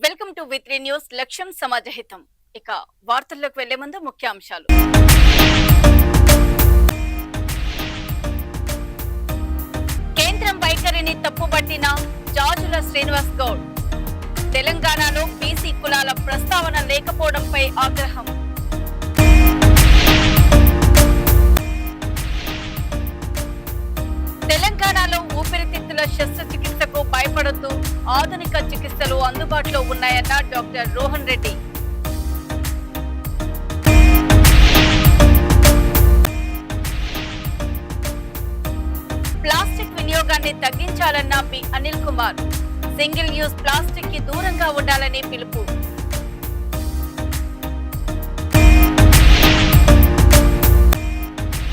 Welcome to వి3 news. లక్ష్యం సమాజహితం. ఇక వార్తల్లోకి వెళ్లే ముందు ముఖ్యాంశాలు. కేంద్రం వైఖరిని తప్పుపట్టిన జాజుల శ్రీనివాస్ గౌడ్. తెలంగాణలో బీసీ కులాల ప్రస్తావన లేకపోవడంపై ఆగ్రహం. తెలంగాణలో ఊపిరితిత్తుల శస్త్రచికిత్సకు భయపడొద్దు, ఆధునిక చికిత్సలు అందుబాటులో ఉన్నాయన్న డాక్టర్ రోహన్ రెడ్డి. ప్లాస్టిక్ వినియోగాన్ని తగ్గించాలన్న B Anil Kumar. Single use plastic కి దూరంగా ఉండాలని పిలుపు.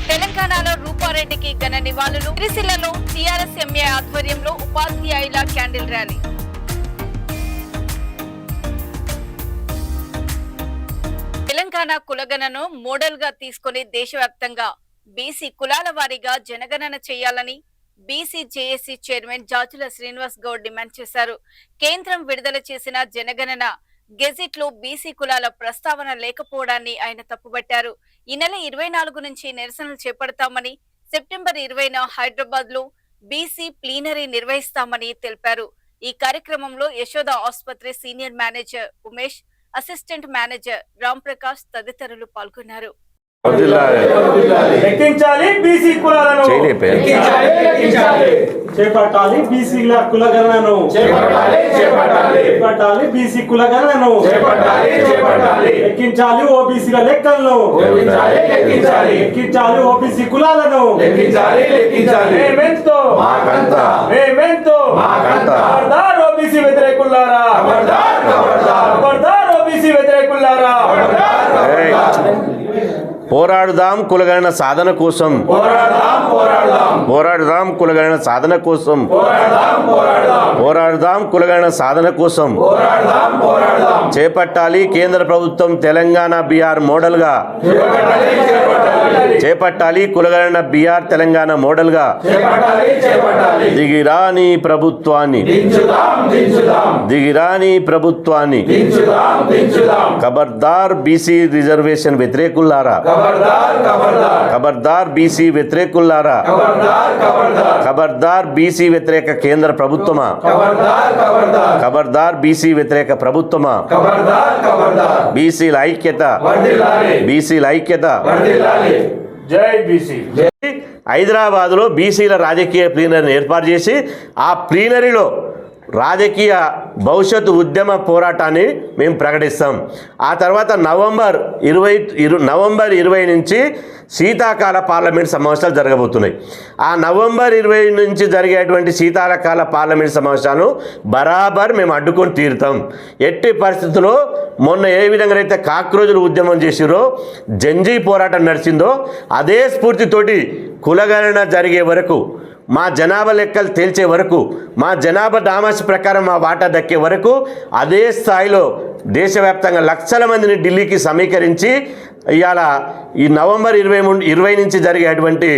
తెలంగాణలో రూపారెడ్డికి ఘన నివాళులు. సిరిసిల్లలో టీఆర్ఎస్ ఎంఏ ఆధ్వర్యంలో ఉపాధ్యాయుల క్యాండిల్ ర్యాలీ. తెలంగాణ కులగణను మోడల్ గా తీసుకుని దేశవ్యాప్తంగా బీసీ కులాల వారీగా జనగణన చేయాలని BC JAC chairman Jajula Srinivas Goud demand చేశారు. కేంద్రం విడుదల చేసిన జనగణన గెజిట్ లో బీసీ కులాల ప్రస్తావన లేకపోవడాన్ని ఆయన తప్పుబట్టారు. ఈ నెల 24 నుంచి నిరసనలు చేపడతామని, సెప్టెంబర్ 20న హైదరాబాద్ లో బీసీ ప్లీనరీ నిర్వహిస్తామని తెలిపారు. ఈ కార్యక్రమంలో యశోద ఆసుపత్రి senior manager Umesh, assistant manager Ram Prakash తదితరులు పాల్గొన్నారు. లెక్కించాలి బీసీ కులాలను, చేపట్టాలి బీసీల కులగణనను, చేపట్టాలి బీసీ కులగణనను, లెక్కించాలి ఓబీసీల లెక్కలను, లెక్కించాలి ఓబీసీ కులాలను. మేమెంతో ఖబర్దార్ ఓబీసీ వ్యతిరేకులారా, ఖబర్దార్ ఓబీసీ వ్యతిరేకులారా. పోరాడుదాం కులగణన సాధన కోసం, పోరాడుదాం కులగణన సాధన కోసం, పోరాడుదాం కులగణన సాధన కోసం. చేపట్టాలి కేంద్ర ప్రభుత్వం తెలంగాణ బీఆర్ మోడల్ గా, చేపట్టాలి కులగణన బీఆర్ తెలంగాణ మోడల్ గా. దిగిరాని ప్రభుత్వాన్ని, దిగిరాని ప్రభుత్వాన్ని. ఖబర్దార్ బీసీ రిజర్వేషన్ వ్యతిరేకులారా, ఖబర్దార్ బీసీ వ్యతిరేకులారా, ఖబర్దార్ బీసీ వ్యతిరేక కేంద్ర ప్రభుత్వమా, ఖబర్దార్ బీసీ వ్యతిరేక ప్రభుత్వమా. బీసీల ఐక్యత, బీసీల ఐక్యత. జై బీసీ. హైదరాబాద్లో బీసీల రాజకీయ ప్లీనరీని ఏర్పాటు చేసి ఆ ప్లీనరీలో రాజకీయ భవిష్యత్తు ఉద్యమ పోరాటాన్ని మేము ప్రకటిస్తాం. ఆ తర్వాత నవంబర్ 20 నుంచి శీతాకాల పార్లమెంట్ సమావేశాలు జరగబోతున్నాయి. ఆ నవంబర్ 20 నుంచి జరిగేటువంటి శీతాకాల పార్లమెంట్ సమావేశాలను బరాబర్ మేము అడ్డుకొని తీరుతాం. ఎట్టి పరిస్థితుల్లో మొన్న ఏ విధంగా అయితే కాక్రోజులు ఉద్యమం చేసిరో, జంజీ పోరాటం నడిచిందో, అదే స్ఫూర్తితోటి కులగణన జరిగే వరకు, మా జనాభా లెక్కలు తేల్చే వరకు, మా జనాభా డామాస్ ప్రకారం మా వాటా దక్కే వరకు అదే స్థాయిలో దేశవ్యాప్తంగా లక్షల మందిని ఢిల్లీకి సమీకరించి ఇవాళ ఈ నవంబర్ 20 నుంచి జరిగేటువంటి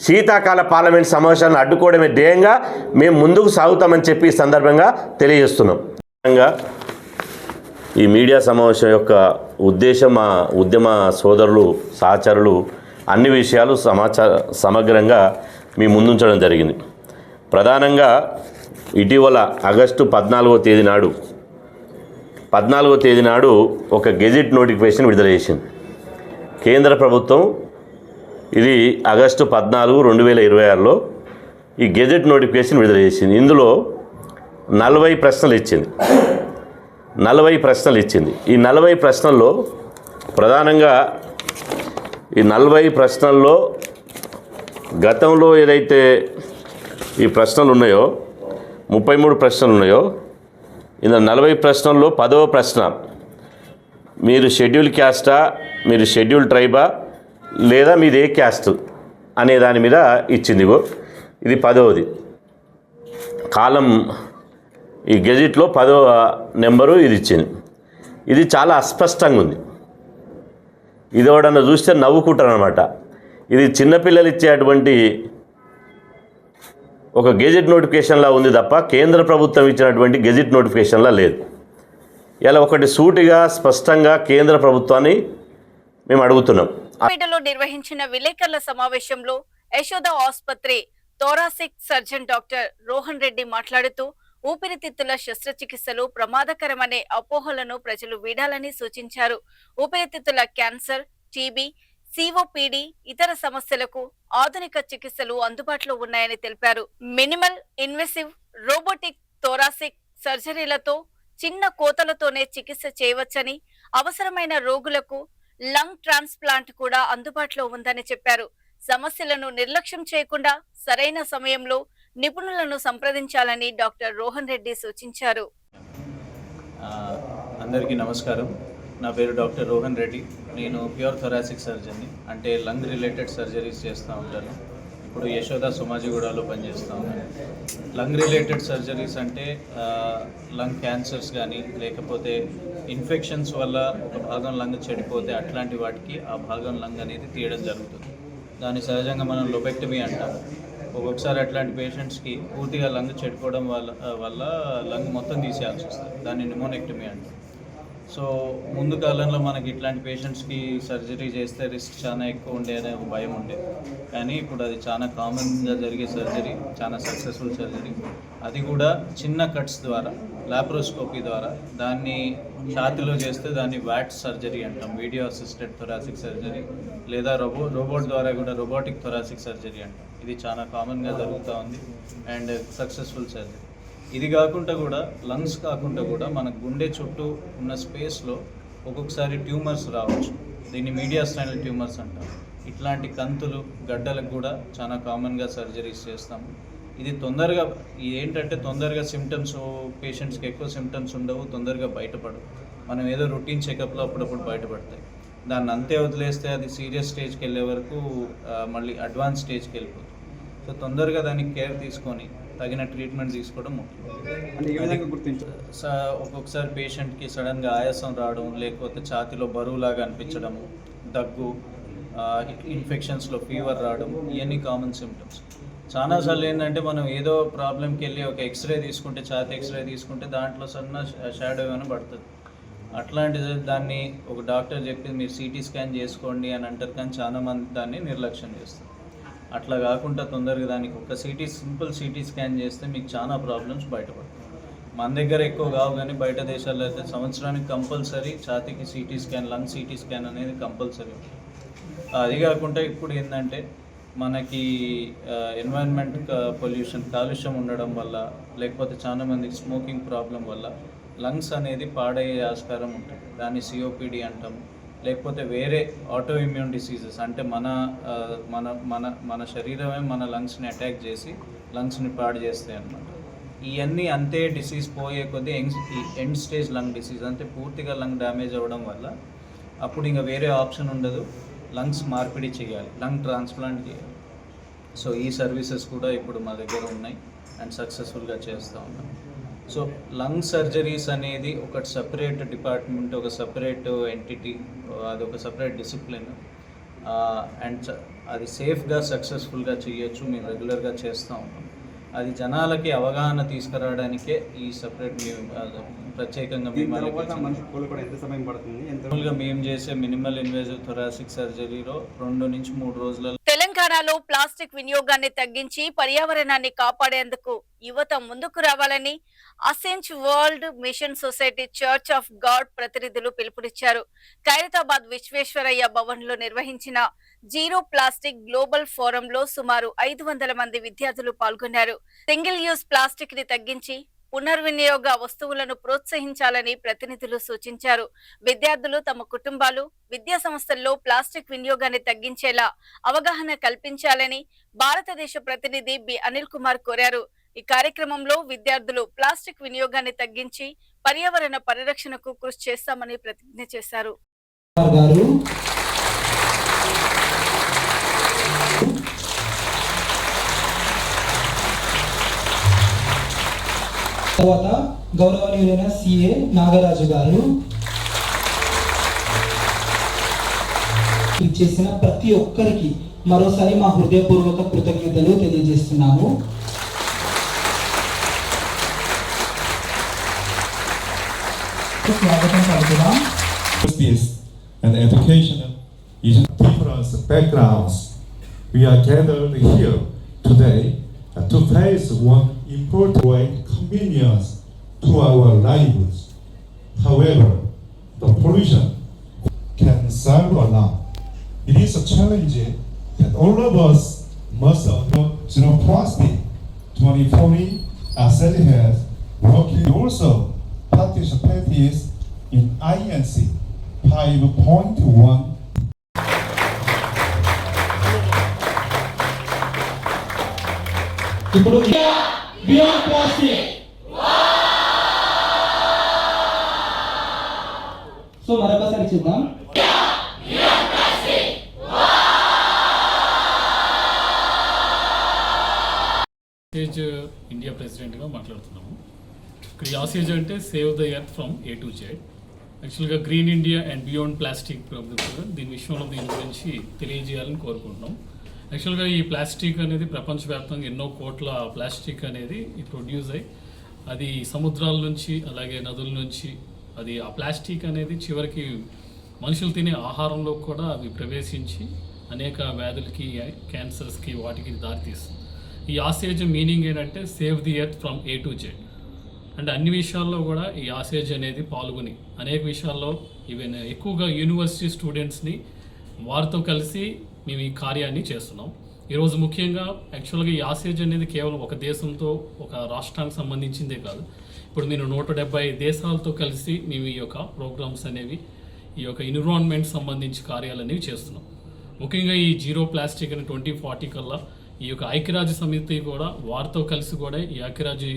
శీతాకాల పార్లమెంట్ సమావేశాలను అడ్డుకోవడమే ధ్యేయంగా మేము ముందుకు సాగుతామని చెప్పి ఈ సందర్భంగా తెలియజేస్తున్నాం. ఈ మీడియా సమావేశం యొక్క ఉద్దేశం మా ఉద్యమ సోదరులు, సహచరులు అన్ని విషయాలు సమగ్రంగా మీ ముందుంచడం జరిగింది. ప్రధానంగా ఇటీవల ఆగస్టు 14వ తేదీ నాడు ఒక గెజిట్ నోటిఫికేషన్ విడుదల చేసింది కేంద్ర ప్రభుత్వం. ఇది ఆగస్టు 14, 2026లో ఈ గెజిట్ నోటిఫికేషన్ విడుదల చేసింది. ఇందులో 40 ప్రశ్నలు ఇచ్చింది. 40 ప్రశ్నలు ఇచ్చింది. ఈ 40 ప్రశ్నల్లో ప్రధానంగా ఈ 40 ప్రశ్నల్లో గతంలో ఏదైతే ఈ ప్రశ్నలు ఉన్నాయో, 33 ప్రశ్నలు ఉన్నాయో, ఇందులో 40 ప్రశ్నల్లో 10వ ప్రశ్న మీరు షెడ్యూల్ క్యాస్టా, మీరు షెడ్యూల్ ట్రైబా, లేదా మీది ఏ క్యాస్ట్ అనే దాని మీద ఇచ్చింది. ఇది 10వది కాలం. ఈ గెజిట్లో 10వ నెంబరు ఇది ఇచ్చింది. ఇది చాలా అస్పష్టంగా ఉంది. ఇది ఎవడన్నా చూస్తే నవ్వుకుంటారు అనమాట. ఇది చిన్నపిల్లలు ఇచ్చేటువంటి ఒక గెజిట్ నోటిఫికేషన్లా ఉంది తప్ప కేంద్ర ప్రభుత్వం ఇచ్చినటువంటి గెజిట్ నోటిఫికేషన్లా లేదు. ఇలా ఒకటి సూటిగా స్పష్టంగా కేంద్ర ప్రభుత్వాన్ని మేము అడుగుతున్నాం. పేటలో నిర్వహించిన విలేకరుల సమావేశంలో యశోద ఆసుపత్రి thoracic surgeon doctor Rohan Reddy మాట్లాడుతూ ఊపిరితిత్తుల శస్త్రచికిత్సలు ప్రమాదకరమనే అపోహలను ప్రజలు వీడాలని సూచించారు. ఊపిరితిత్తుల క్యాన్సర్, టీబీ, సిఓపిడి ఇతర సమస్యలకు ఆధునిక చికిత్సలు అందుబాటులో ఉన్నాయని తెలిపారు. మినిమల్ ఇన్వెసివ్ రోబోటిక్ థోరాసిక్ సర్జరీలతో చిన్న కోతలతోనే చికిత్స చేయవచ్చని, అవసరమైన రోగులకు లంగ్ ట్రాన్స్ప్లాంట్ కూడా అందుబాటులో ఉందని చెప్పారు. సమస్యలను నిర్లక్ష్యం చేయకుండా సరైన సమయంలో నిపుణులను సంప్రదించాలని డాక్టర్ రోహన్ రెడ్డి సూచించారు. అందరికీ నమస్కారం. నా పేరు డాక్టర్ రోహన్ రెడ్డి. నేను ప్యూర్ థొరాసిక్ సర్జన్ని, అంటే లంగ్ రిలేటెడ్ సర్జరీస్ చేస్తూ ఉంటాను. ఇప్పుడు యశోద సోమాజిగూడలో పనిచేస్తూ ఉన్నాను. లంగ్ రిలేటెడ్ సర్జరీస్ అంటే లంగ్ క్యాన్సర్స్ కానీ, లేకపోతే ఇన్ఫెక్షన్స్ వల్ల ఒక భాగం లంగ్ చెడిపోతే అట్లాంటి వాటికి ఆ భాగం లంగ్ అనేది తీయడం జరుగుతుంది. దాన్ని సహజంగా మనం లోబెక్టమీ అంటాం. ఒక్కొక్కసారి అట్లాంటి పేషెంట్స్కి పూర్తిగా లంగ్ చెడిపోవడం వల్ల లంగ్ మొత్తం తీసేయాల్సి వస్తుంది. దాన్ని న్యూమోనెక్టమీ అంటాం. సో ముందు కాలంలో మనకి ఇట్లాంటి పేషెంట్స్కి సర్జరీ చేస్తే రిస్క్ చాలా ఎక్కువ ఉండే అనే భయం ఉండేది. కానీ ఇప్పుడు అది చాలా కామన్గా జరిగే సర్జరీ, చాలా సక్సెస్ఫుల్ సర్జరీ. అది కూడా చిన్న కట్స్ ద్వారా, లాప్రోస్కోపీ ద్వారా దాన్ని ఛాతీలో చేస్తే దాన్ని వ్యాట్ సర్జరీ అంటాం, వీడియో అసిస్టెడ్ థొరాసిక్ సర్జరీ, లేదా రోబోట్ ద్వారా కూడా రోబోటిక్ థొరాసిక్ సర్జరీ అంటాం. ఇది చాలా కామన్గా జరుగుతూ ఉంది అండ్ సక్సెస్ఫుల్ సర్జరీ. ఇది కాకుండా కూడా లంగ్స్ కాకుండా కూడా మన గుండె చుట్టూ ఉన్న స్పేస్లో ఒక్కొక్కసారి ట్యూమర్స్ రావచ్చు. దీన్ని మీడియా స్టైనల్ ట్యూమర్స్ అంటాం. ఇట్లాంటి కంతులు, గడ్డలకు కూడా చాలా కామన్గా సర్జరీస్ చేస్తాము. ఇది తొందరగా ఏంటంటే తొందరగా సిమ్టమ్స్, పేషెంట్స్కి ఎక్కువ సిమ్టమ్స్ ఉండవు, తొందరగా బయటపడవు. మనం ఏదో రొటీన్ చెకప్లో అప్పుడప్పుడు బయటపడతాయి. దాన్ని అంతే వదిలేస్తే అది సీరియస్ స్టేజ్కి వెళ్ళే వరకు మళ్ళీ అడ్వాన్స్ స్టేజ్కి వెళ్ళిపోతుంది. సో తొందరగా దానికి కేర్ తీసుకొని తగిన ట్రీట్మెంట్ తీసుకోవడం ముఖ్యం. ఒక్కొక్కసారి పేషెంట్కి సడన్గా ఆయాసం రావడం, లేకపోతే ఛాతీలో బరువులాగా అనిపించడము, దగ్గు, ఇన్ఫెక్షన్స్లో ఫీవర్ రావడం, ఇవన్నీ కామన్ సిమ్టమ్స్. చాలాసార్లు ఏంటంటే మనం ఏదో ప్రాబ్లంకి వెళ్ళి ఒక ఎక్స్రే తీసుకుంటే, ఛాతీ ఎక్స్రే తీసుకుంటే దాంట్లో సన్న షాడో ఏమైనా పడుతుంది. అట్లాంటిది దాన్ని ఒక డాక్టర్ చెప్పి మీరు సిటీ స్కాన్ చేసుకోండి అని అంటారు, కానీ చాలామంది దాన్ని నిర్లక్ష్యం చేస్తారు. అట్లా కాకుండా తొందరగా దానికి ఒక సింపుల్ సిటీ స్కాన్ చేస్తే మీకు చాలా ప్రాబ్లమ్స్ బయటపడతాయి. మన దగ్గర ఎక్కువ కావు, కానీ బయట దేశాల్లో అయితే సంవత్సరానికి కంపల్సరీ ఛాతీకి CT scan, lung CT scan అనేది కంపల్సరీ ఉంటుంది. అది కాకుండా ఇప్పుడు ఏంటంటే మనకి ఎన్వైరన్మెంట్ పొల్యూషన్, కాలుష్యం ఉండడం వల్ల, లేకపోతే చాలా మందికి స్మోకింగ్ ప్రాబ్లం వల్ల లంగ్స్ అనేది పాడయ్యే ఆస్కారం ఉంటుంది. దాన్ని సిఓపిడి అంటాము. లేకపోతే వేరే ఆటో ఇమ్యూన్ డిసీజెస్, అంటే మన మన మన మన శరీరమే మన లంగ్స్ని అటాక్ చేసి లంగ్స్ని పాడు చేస్తాయి అన్నమాట. ఇవన్నీ అంతే డిసీజ్ పోయే కొద్దీ ఎండ్ స్టేజ్ లంగ్ డిసీజ్, అంటే పూర్తిగా లంగ్ డ్యామేజ్ అవ్వడం వల్ల అప్పుడు ఇంకా వేరే ఆప్షన్ ఉండదు, లంగ్స్ మార్పిడి చేయాలి, లంగ్ ట్రాన్స్ప్లాంట్ చేయాలి. సో ఈ సర్వీసెస్ కూడా ఇప్పుడు మా దగ్గర ఉన్నాయి అండ్ సక్సెస్ఫుల్గా చేస్తూ ఉన్నాం. సో లంగ్ సర్జరీస్ అనేది ఒక సపరేట్ డిపార్ట్మెంట్, ఒక సపరేట్ ఎంటిటీ, అది ఒక సపరేట్ డిసిప్లిన్ అండ్ అది సేఫ్గా, సక్సెస్ఫుల్గా చేయొచ్చు. మేము రెగ్యులర్గా చేస్తూ ఉంటాం. అది జనాలకి అవగాహన తీసుకురావడానికే ఈ సపరేట్ ప్రత్యేకంగా మేము చేసే మినిమల్ ఇన్వేజివ్ థొరాసిక్ సర్జరీలో 2 నుంచి 3 రోజులలో. తెలంగాణలో ప్లాస్టిక్ వినియోగాన్ని తగ్గించి పర్యావరణాన్ని కాపాడేందుకు యువత ముందుకు రావాలని అసెంజ్ world mission society church of God ప్రతినిధులు పిలుపునిచ్చారు. ఖైరతాబాద్ విశ్వేశ్వరయ్య భవన్ లో నిర్వహించిన జీరో ప్లాస్టిక్ గ్లోబల్ ఫోరం లో సుమారు 500 మంది విద్యార్థులు పాల్గొన్నారు. సింగిల్ యూజ్ ప్లాస్టిక్ ని తగ్గించి పునర్వినియోగ వస్తువులను ప్రోత్సహించాలని ప్రతినిధులు సూచించారు. విద్యార్థులు తమ కుటుంబాలు, విద్యా సంస్థల్లో ప్లాస్టిక్ వినియోగాన్ని తగ్గించేలా అవగాహన కల్పించాలని భారతదేశ ప్రతినిధి బి అనిల్ కుమార్ కోరారు. ఈ కార్యక్రమంలో విద్యార్థులు ప్లాస్టిక్ వినియోగాన్ని తగ్గించి పర్యావరణ పరిరక్షణకు కృషి చేస్తామని ప్రతిజ్ఞ చేశారు. తర్వాత గౌరవనీయులైన సిఏ నాగరాజు గారు చేసిన ప్రతి ఒక్కరికి మరోసారి మా హృదయపూర్వక కృతజ్ఞతలు తెలియజేస్తున్నాము. స్వాగతం పలుకుదాం. Justice and education is different backgrounds. We are gathered here today to face one important way convenience to our lives. However, the pollution can solve alone. It is a challenge that all of us must adopt zero plastic 2040 as it has working also participated in INC 5.1. ఇప్పుడు beyond plastic. So మరొకసారి చూద్దాం. ఆసేజ్ India ప్రెసిడెంట్గా మాట్లాడుతున్నాము. ఇక్కడ ఈ ఆసేజ్ అంటే save the earth from A to Z. యాక్చువల్గా green India and beyond plastic దీని విషయంలో దీని గురించి తెలియజేయాలని కోరుకుంటున్నాం. యాక్చువల్గా ఈ ప్లాస్టిక్ అనేది ప్రపంచవ్యాప్తంగా ఎన్నో కోట్ల ప్లాస్టిక్ అనేది ప్రొడ్యూస్ అయ్యి అది సముద్రాల నుంచి అలాగే నదుల నుంచి అది ఆ ప్లాస్టిక్ అనేది చివరికి మనుషులు తినే ఆహారంలో కూడా అవి ప్రవేశించి అనేక వ్యాధులకి క్యాన్సర్స్కి వాటికి దారితీస్తుంది. ఈ ఆసేజ్ మీనింగ్ ఏంటంటే save the earth from A to Z. అంటే అన్ని విషయాల్లో కూడా ఈ ఆసేజ్ అనేది పాల్గొని అనేక విషయాల్లో ఈవెన్ ఎక్కువగా యూనివర్సిటీ స్టూడెంట్స్ని వారితో కలిసి మేము ఈ కార్యాన్ని చేస్తున్నాం. ఈరోజు ముఖ్యంగా యాక్చువల్గా ఈ ఆసేజ్ అనేది కేవలం ఒక దేశంతో ఒక రాష్ట్రానికి సంబంధించిందే కాదు. ఇప్పుడు మీరు 170 దేశాలతో కలిసి మేము ఈ యొక్క ప్రోగ్రామ్స్ అనేవి ఈ యొక్క ఎన్విరాన్మెంట్ సంబంధించి కార్యాలు అనేవి చేస్తున్నాం. ముఖ్యంగా ఈ జీరో ప్లాస్టిక్ అని 2040 కల్లా ఈ యొక్క ఐక్యరాజ్య సమితి కూడా వారితో కలిసి కూడా ఈ ఐక్యరాజ్య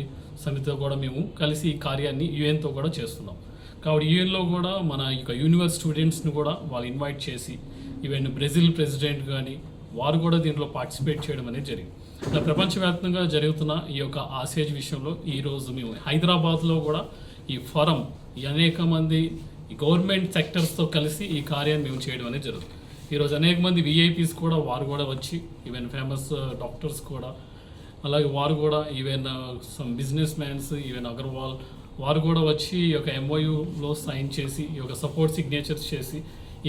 సమితితో కూడా మేము కలిసి ఈ కార్యాన్ని యుఎన్తో కూడా చేస్తున్నాం. కాబట్టి యుఎన్లో కూడా మన యొక్క యూనివర్సిటీ స్టూడెంట్స్ని కూడా వాళ్ళు ఇన్వైట్ చేసి ఈవెన్ బ్రెజిల్ ప్రెసిడెంట్ కానీ వారు కూడా దీంట్లో పార్టిసిపేట్ చేయడం అనేది జరిగింది. ఇలా ప్రపంచవ్యాప్తంగా జరుగుతున్న ఈ యొక్క ఆసేజ్ విషయంలో ఈరోజు మేము హైదరాబాద్లో కూడా ఈ ఫోరం అనేక మంది ఈ గవర్నమెంట్ సెక్టర్స్తో కలిసి ఈ కార్యాన్ని మేము చేయడం అనేది జరుగుతుంది. ఈరోజు అనేక మంది విఐపీస్ కూడా వారు కూడా వచ్చి ఈవెన్ ఫేమస్ డాక్టర్స్ కూడా అలాగే వారు కూడా even some business mans even Agarwal వారు కూడా వచ్చి ఈ యొక్క MOUలో సైన్ చేసి ఈ యొక్క సపోర్ట్ సిగ్నేచర్స్ చేసి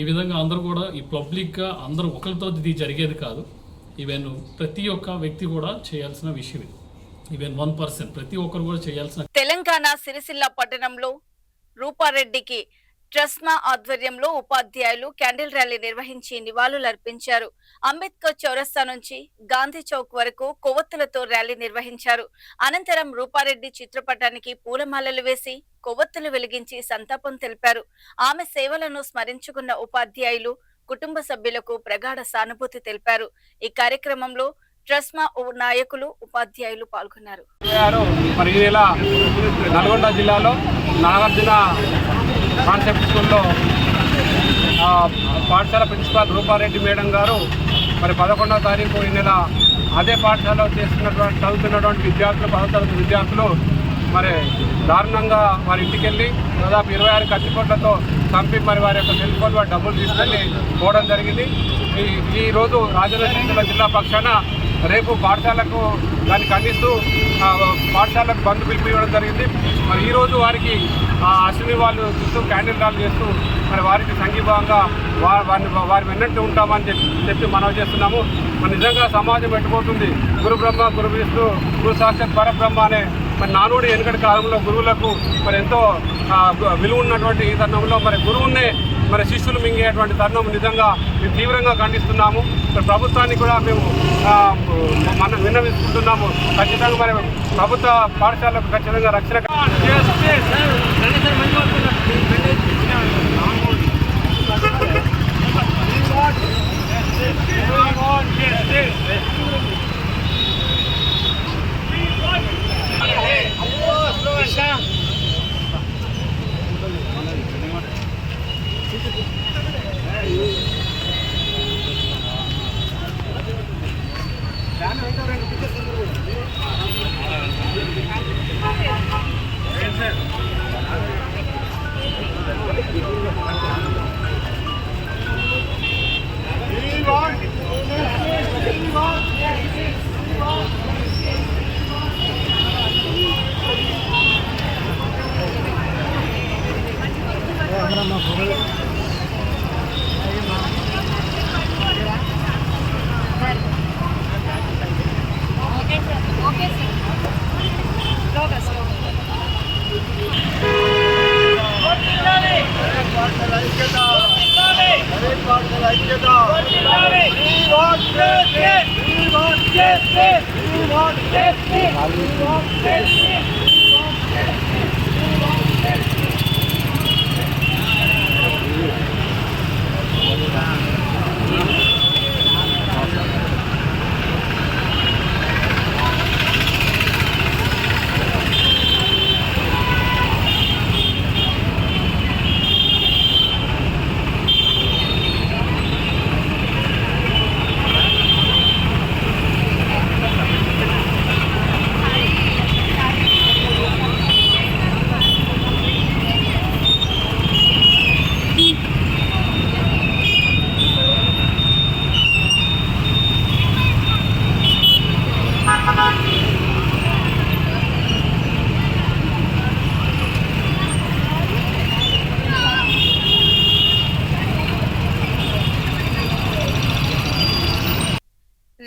ఈ విధంగా అందరూ కూడా ఈ పబ్లిక్గా అందరూ ఒకరితో ఇది జరిగేది కాదు. ఈవెన్ ప్రతి ఒక్క వ్యక్తి కూడా చేయాల్సిన విషయం ఇది. ఈవెన్ 1% ప్రతి ఒక్కరు కూడా చేయాల్సిన. తెలంగాణ సిరిసిల్ల పట్టణంలో రూపారెడ్డికి ట్రస్మా ఆధ్వర్యంలో ఉపాధ్యాయులు క్యాండిల్ ర్యాలీ నిర్వహించి నివాళులర్పించారు. అంబేద్కర్ చౌరస్తా నుంచి గాంధీ చౌక్ వరకు కొవ్వొత్తులతో ర్యాలీ నిర్వహించారు. అనంతరం రూపారెడ్డి చిత్రపటానికి పూలమాలలు వేసి కొవ్వొత్తులు వెలిగించి సంతాపం తెలిపారు. ఆమె సేవలను స్మరించుకున్న ఉపాధ్యాయులు కుటుంబ సభ్యులకు ప్రగాఢ సానుభూతి తెలిపారు. ఈ కార్యక్రమంలో ట్రస్మా నాయకులు ఉపాధ్యాయులు పాల్గొన్నారు. నల్గొండ జిల్లాలో నాగార్జున కాన్సెప్ట్ స్కూల్లో పాఠశాల ప్రిన్సిపాల్ రూపారెడ్డి మేడం గారు మరి 11వ తారీఖు ఈ నెల అదే పాఠశాలలో చదువుతున్నటువంటి విద్యార్థులు 10వ తరగతి విద్యార్థులు మరి దారుణంగా వారి ఇంటికి వెళ్ళి దాదాపు 26 కత్తిపోట్లతో చంపి మరి వారి యొక్క సెల్ ఫోన్ వారి డబ్బులు తీసుకెళ్ళి పోవడం జరిగింది. ఈరోజు రాజన్న జిల్లా పక్షాన రేపు పాఠశాలకు దాన్ని ఖండిస్తూ పాఠశాలకు బంద్ పిలిపివ్వడం జరిగింది. మరి ఈరోజు వారికి అశ్విని వాళ్ళు చూస్తూ క్యాండిల్ ర్యాలీ చేస్తూ మరి వారికి సంఘీభావంగా వారి వెన్నట్టు ఉంటామని చెప్పి మనవి చేస్తున్నాము. మరి నిజంగా సమాజం ఎట్టుపోతుంది. గురు బ్రహ్మ గురు విష్ణు గురు సాక్షాత్ పరబ్రహ్మ అనే మరి నానుడి వెనుకటి కాలంలో గురువులకు మరి ఎంతో విలువ ఉన్నటువంటి ఈ తరుణంలో మరి గురువున్నే మరి శిష్యులు మింగేటువంటి తరుణం నిజంగా మేము తీవ్రంగా ఖండిస్తున్నాము. ప్రభుత్వాన్ని కూడా మేము విన్నవిస్తున్నాము. ఖచ్చితంగా మరి ప్రభుత్వ పాఠశాలకు ఖచ్చితంగా రక్షణ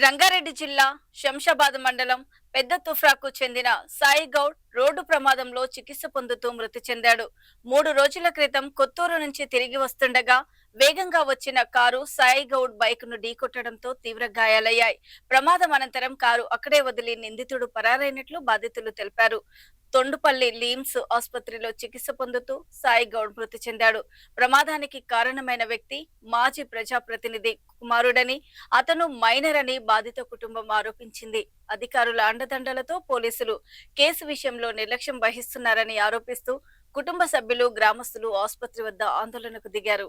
రంగారెడ్డి జిల్లా శంషాబాద్ మండలం పెద్ద తుఫ్రాకు చెందిన సాయి గౌడ్ రోడ్డు ప్రమాదంలో చికిత్స పొందుతూ మృతి చెందాడు. 3 రోజుల క్రితం కొత్తూరు నుంచి తిరిగి వస్తుండగా వేగంగా వచ్చిన కారు సాయి గౌడ్ బైక్ ను ఢీకొట్టడంతో తీవ్ర గాయాలయ్యాయి. ప్రమాదం అనంతరం కారు అక్కడే వదిలి నిందితుడు పరారైనట్లు బాధితులు తెలిపారు. తొండుపల్లి లీమ్స్ ఆసుపత్రిలో చికిత్స పొందుతూ సాయి గౌడ్ మృతి చెందాడు. ప్రమాదానికి కారణమైన వ్యక్తి మాజీ ప్రజాప్రతినిధి కుమారుడని, అతను మైనర్ అని బాధిత కుటుంబం ఆరోపించింది. అధికారుల అండదండలతో పోలీసులు కేసు విషయంలో నిర్లక్ష్యం వహిస్తున్నారని ఆరోపిస్తూ కుటుంబ సభ్యులు, గ్రామస్తులు ఆసుపత్రి వద్ద ఆందోళనకు దిగారు.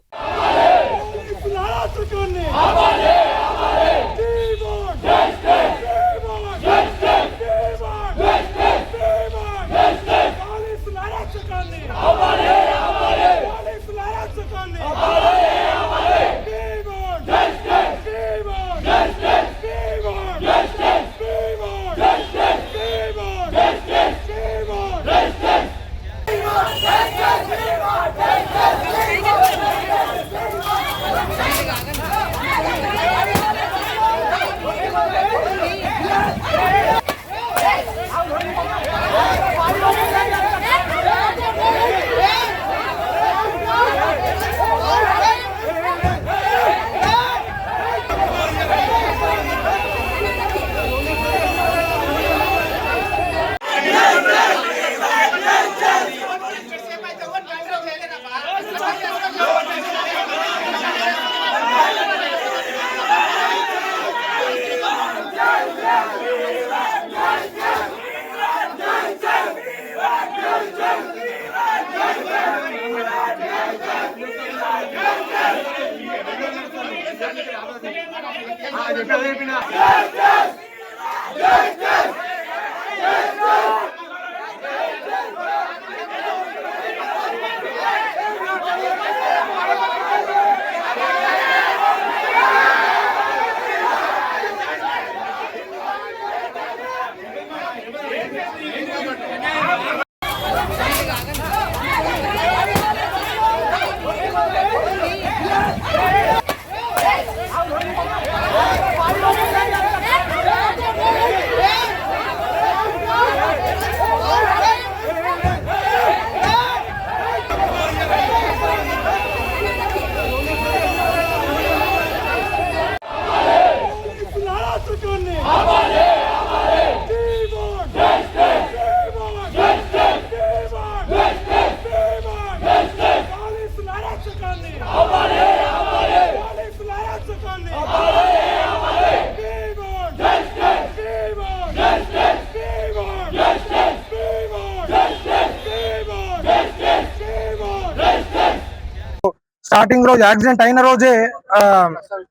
స్టార్టింగ్ రోజు యాక్సిడెంట్ అయిన రోజే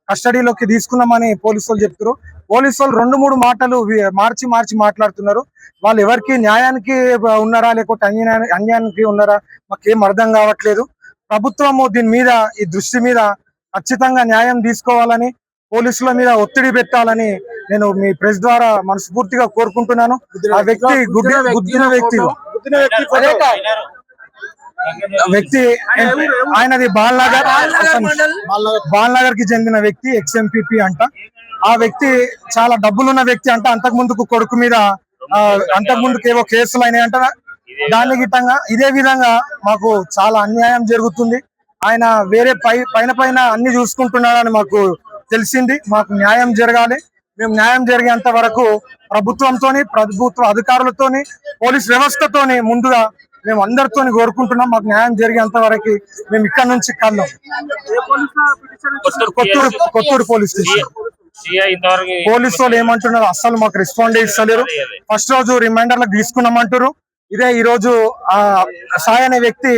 కస్టడీలోకి తీసుకున్నామని పోలీసు వాళ్ళు చెప్తారు. పోలీసు వాళ్ళు 2-3 మాటలు మార్చి మాట్లాడుతున్నారు. వాళ్ళు ఎవరికి న్యాయానికి ఉన్నారా లేకపోతే అన్యాయానికి ఉన్నారా మాకేం అర్థం కావట్లేదు. ప్రభుత్వము దీని మీద, ఈ దృష్టి మీద ఖచ్చితంగా న్యాయం తీసుకోవాలని, పోలీసుల మీద ఒత్తిడి పెట్టాలని నేను మీ ప్రెస్ ద్వారా మనస్ఫూర్తిగా కోరుకుంటున్నాను. ఆ వ్యక్తి గుద్దిన వ్యక్తి వ్యక్తి ఆయనది బాల్నగర్ కి చెందిన వ్యక్తి ఎక్స్ఎంపీపీ అంట. ఆ వ్యక్తి చాలా డబ్బులున్న వ్యక్తి అంట. అంతకు ముందుకు కొడుకు మీద అంతకు ముందుకు ఏవో కేసులు అయినాయంట. దాని గిట్టంగా ఇదే విధంగా మాకు చాలా అన్యాయం జరుగుతుంది. ఆయన వేరే పైన అన్ని చూసుకుంటున్నాడని మాకు తెలిసింది. మాకు న్యాయం జరగాలి. మేము న్యాయం జరిగేంత వరకు ప్రభుత్వంతోని, ప్రభుత్వ అధికారులతోని, పోలీస్ వ్యవస్థతోని ముందుగా మేము అందరితోని కోరుకుంటున్నాం. మాకు న్యాయం జరిగేంత వరకు మేము ఇక్కడ నుంచి కళ్ళం. కొత్తూరు పోలీస్ స్టేషన్ పోలీసు వాళ్ళు ఏమంటున్నారు, అస్సలు మాకు రెస్పాండ్ ఇస్తలేరు. ఫస్ట్ రోజు రిమైండర్లకు తీసుకున్నామంటారు. ఇదే ఈ రోజు సాయి అనే వ్యక్తి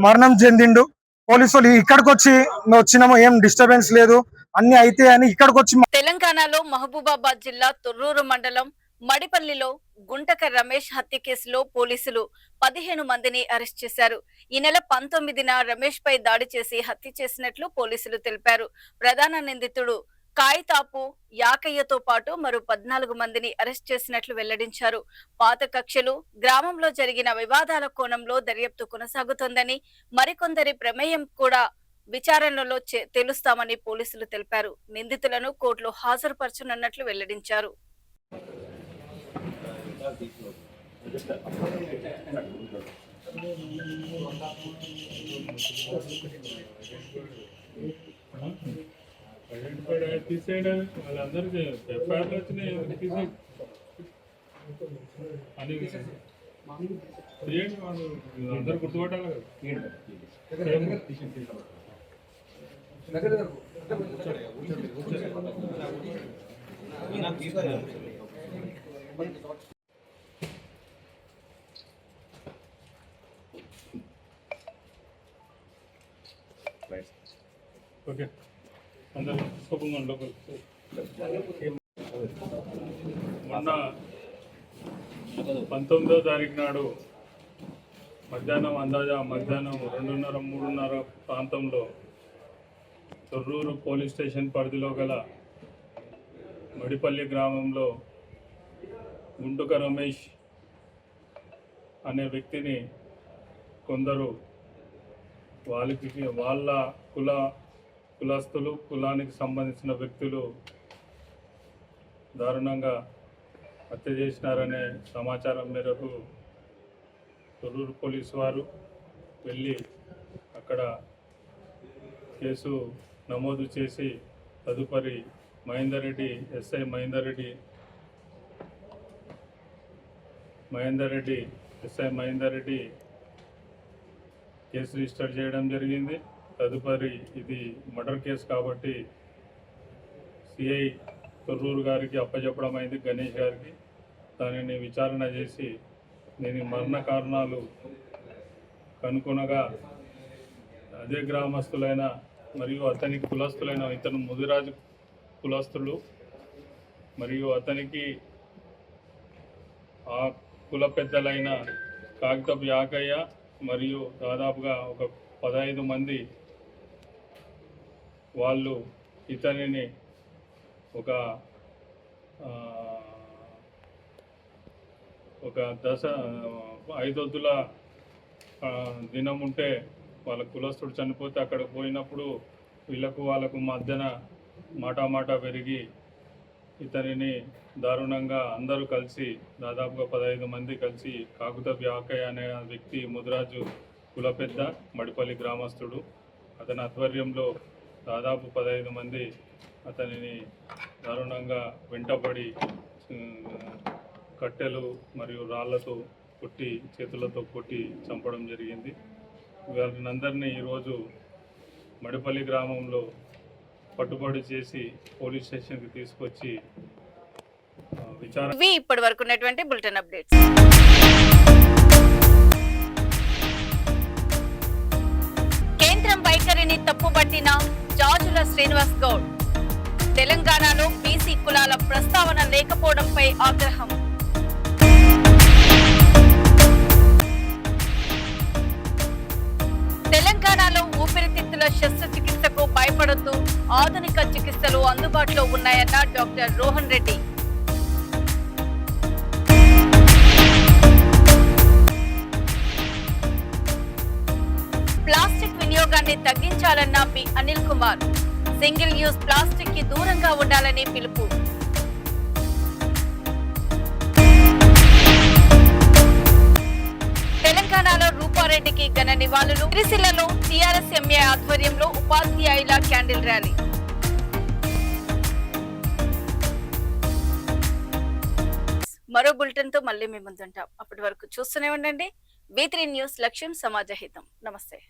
మరణం చెందిండు. పోలీసు వాళ్ళు ఇక్కడికి వచ్చి వచ్చినాము, ఏం డిస్టర్బెన్స్ లేదు, అన్ని అయితే అని ఇక్కడికి వచ్చి. తెలంగాణలో మహబూబాబాద్ జిల్లా తొర్రూరు మండలం మడిపల్లిలో గుంటక రమేష్ హత్య కేసులో పోలీసులు 15 మందిని అరెస్ట్ చేశారు. ఈ నెల 19న రమేష్ పై దాడి చేసి హత్య చేసినట్లు పోలీసులు తెలిపారు. ప్రధాన నిందితుడు కాయితాపు యాకయ్యతో పాటు మరో 14 మందిని అరెస్ట్ చేసినట్లు వెల్లడించారు. పాత కక్షలు, గ్రామంలో జరిగిన వివాదాల కోణంలో దర్యాప్తు కొనసాగుతోందని, మరికొందరి ప్రమేయం కూడా విచారణలో తెలుస్తామని పోలీసులు తెలిపారు. నిందితులను కోర్టులో హాజరుపరచనున్నట్లు వెల్లడించారు. వాళ్ళందరికీ ఎఫ్ఐఆర్లు వచ్చినాయి అని అందరు గుర్తుపట్టాలి కదా. ఓకే, అందరూ మొన్న 19వ తారీఖు నాడు మధ్యాహ్నం 2:30-3:30 ప్రాంతంలో తొర్రూరు పోలీస్ స్టేషన్ పరిధిలో గల మడిపల్లి గ్రామంలో గుంటుక రమేష్ అనే వ్యక్తిని కొందరు వాళ్ళ కులస్తులు, కులానికి సంబంధించిన వ్యక్తులు దారుణంగా హత్య చేసినారనే సమాచారం మేరకు తొర్రూరు పోలీసు వారు వెళ్ళి అక్కడ కేసు నమోదు చేసి తదుపరి SI Mahender Reddy case register చేయడం జరిగింది. తదుపరి ఇది మర్డర్ కేసు కాబట్టి సిఐ తొర్రూరు గారికి అప్పచెప్పడం అయింది, గణేష్ గారికి. దానిని విచారణ చేసి దీని మరణ కారణాలు కనుకొనగా అదే గ్రామస్తులైన మరియు అతనికి కులస్తులైన ఇతను ముదిరాజు కులస్తులు మరియు అతనికి ఆ కుల పెద్దలైన కాగితపు యాకయ్య మరియు దాదాపుగా ఒక 15 మంది వాళ్ళు ఇతనిని ఒక 5 వద్దుల దినం ఉంటే వాళ్ళ కులస్తుడు చనిపోతే అక్కడికి పోయినప్పుడు వాళ్ళకు మధ్యన మాట పెరిగి ఇతనిని దారుణంగా అందరూ కలిసి దాదాపుగా 15 మంది కలిసి కాకుతపు యాకయ్య అనే వ్యక్తి ముదిరాజు కుల పెద్ద మడిపల్లి గ్రామస్తుడు, అతని ఆధ్వర్యంలో దాదాపు 15 మంది అతనిని దారుణంగా వెంటబడి కట్టెలు మరియు రాళ్లతో కొట్టి, చేతులతో కొట్టి చంపడం జరిగింది. వీళ్ళందరినీ ఈరోజు మడిపల్లి గ్రామంలో పట్టుబడి చేసి పోలీస్ స్టేషన్కి తీసుకొచ్చి విచారణ. ఇప్పటి వరకు ఉన్నటువంటి బులెటిన్ అప్డేట్స్. కేంద్రం వైఖరిని తప్పుపట్టిన జాజుల శ్రీనివాస్ గౌడ్. తెలంగాణలో బీసీ కులాల ప్రస్తావన లేకపోవడంపై ఆగ్రహం. తెలంగాణలో ఊపిరితిత్తుల శస్త్రచికిత్సకు భయపడొద్దు, ఆధునిక చికిత్సలు అందుబాటులో ఉన్నాయన్న డాక్టర్ రోహన్ రెడ్డి. వినియోగాన్ని తగ్గించాలన్న P Anil Kumar. Single use plastic కి దూరంగా ఉండాలని పిలుపు. తెలంగాణలో రూపారెడ్డికి ఘన నివాళులు. సిరిసిల్లలో టీఆర్ఎస్ ఎంఏ ఆధ్వర్యంలో ఉపాధ్యాయుల క్యాండిల్ ర్యాలీ. మరో బులెటిన్ తో మళ్ళీ మీ ముందుంటాం. అప్పటి వరకు చూస్తూనే ఉండండి. V3 న్యూస్, లక్ష్యం సమాజ హితం. నమస్తే.